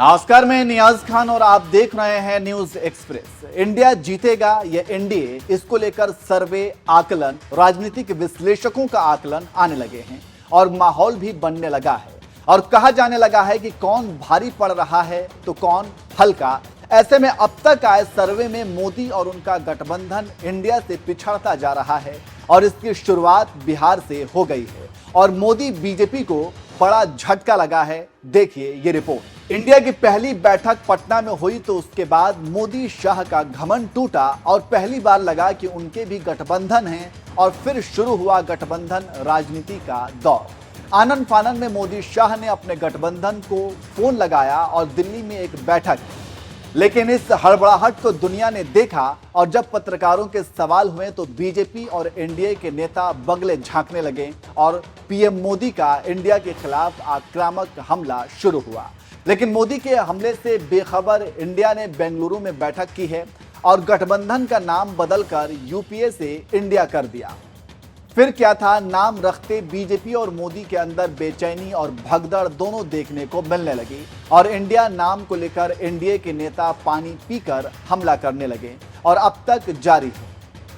नमस्कार, मैं नियाज खान और आप देख रहे हैं न्यूज एक्सप्रेस। इंडिया जीतेगा या एनडीए, इसको लेकर सर्वे, आकलन, राजनीतिक विश्लेषकों का आकलन आने लगे हैं और माहौल भी बनने लगा है और कहा जाने लगा है कि कौन भारी पड़ रहा है तो कौन हल्का। ऐसे में अब तक आए सर्वे में मोदी और उनका गठबंधन इंडिया से पिछड़ता जा रहा है और इसकी शुरुआत बिहार से हो गई है और मोदी बीजेपी को बड़ा झटका लगा है। देखिए ये रिपोर्ट। इंडिया की पहली बैठक पटना में हुई तो उसके बाद मोदी शाह का घमंड टूटा और पहली बार लगा कि उनके भी गठबंधन है और फिर शुरू हुआ गठबंधन राजनीति का दौर। आनन फानन में मोदी शाह ने अपने गठबंधन को फोन लगाया और दिल्ली में एक बैठक, लेकिन इस हड़बड़ाहट को दुनिया ने देखा और जब पत्रकारों के सवाल हुए तो बीजेपी और एनडीए के नेता बगले झांकने लगे और पीएम मोदी का इंडिया के खिलाफ आक्रामक हमला शुरू हुआ। लेकिन मोदी के हमले से बेखबर इंडिया ने बेंगलुरु में बैठक की है और गठबंधन का नाम बदलकर यूपीए से इंडिया कर दिया। फिर क्या था, नाम रखते बीजेपी और मोदी के अंदर बेचैनी और भगदड़ दोनों देखने को मिलने लगी और इंडिया नाम को लेकर एनडीए के नेता पानी पीकर हमला करने लगे और अब तक जारी है।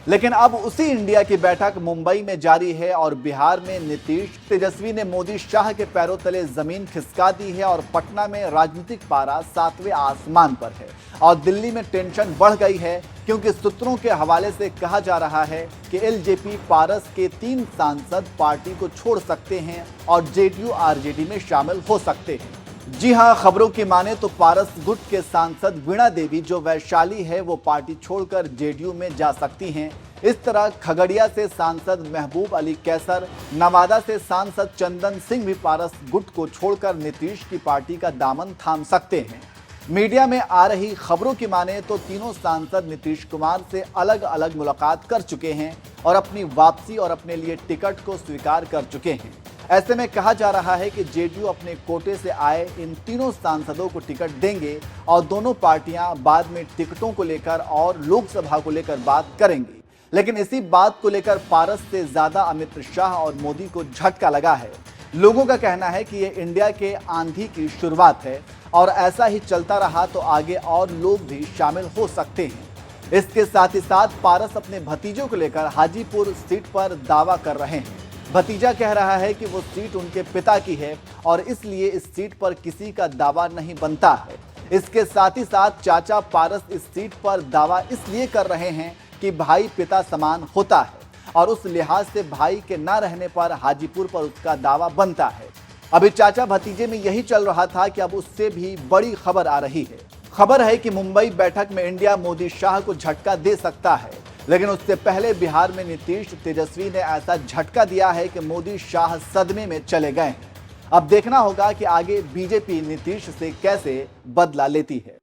लेकिन अब उसी इंडिया की बैठक मुंबई में जारी है और बिहार में नीतीश तेजस्वी ने मोदी शाह के पैरों तले जमीन खिसका दी है और पटना में राजनीतिक पारा 7वें आसमान पर है और दिल्ली में टेंशन बढ़ गई है क्योंकि सूत्रों के हवाले से कहा जा रहा है कि एलजेपी पारस के 3 सांसद पार्टी को छोड़ सकते हैं और जेडीयू आरजेडी में शामिल हो सकते हैं। जी हां, खबरों की माने तो पारस गुट के सांसद वीणा देवी जो वैशाली है वो पार्टी छोड़कर जेडीयू में जा सकती हैं। इस तरह खगड़िया से सांसद महबूब अली कैसर, नवादा से सांसद चंदन सिंह भी पारस गुट को छोड़कर नीतीश की पार्टी का दामन थाम सकते हैं। मीडिया में आ रही खबरों की माने तो तीनों सांसद नीतीश कुमार से अलग अलग मुलाकात कर चुके हैं और अपनी वापसी और अपने लिए टिकट को स्वीकार कर चुके हैं। ऐसे में कहा जा रहा है कि जेडीयू अपने कोटे से आए इन तीनों सांसदों को टिकट देंगे और दोनों पार्टियां बाद में टिकटों को लेकर और लोकसभा को लेकर बात करेंगी। लेकिन इसी बात को लेकर पारस से ज्यादा अमित शाह और मोदी को झटका लगा है। लोगों का कहना है कि ये इंडिया के आंधी की शुरुआत है और ऐसा ही चलता रहा तो आगे और लोग भी शामिल हो सकते हैं। इसके साथ ही साथ पारस अपने भतीजों को लेकर हाजीपुर सीट पर दावा कर रहे हैं। भतीजा कह रहा है कि वो सीट उनके पिता की है और इसलिए इस सीट पर किसी का दावा नहीं बनता है। इसके साथ ही साथ चाचा पारस इस सीट पर दावा इसलिए कर रहे हैं कि भाई पिता समान होता है और उस लिहाज से भाई के न रहने पर हाजीपुर पर उसका दावा बनता है। अभी चाचा भतीजे में यही चल रहा था कि अब उससे भी बड़ी खबर आ रही है। खबर है कि मुंबई बैठक में इंडिया मोदी शाह को झटका दे सकता है, लेकिन उससे पहले बिहार में नीतीश तेजस्वी ने ऐसा झटका दिया है कि मोदी शाह सदमे में चले गए हैं। अब देखना होगा कि आगे बीजेपी नीतीश से कैसे बदला लेती है।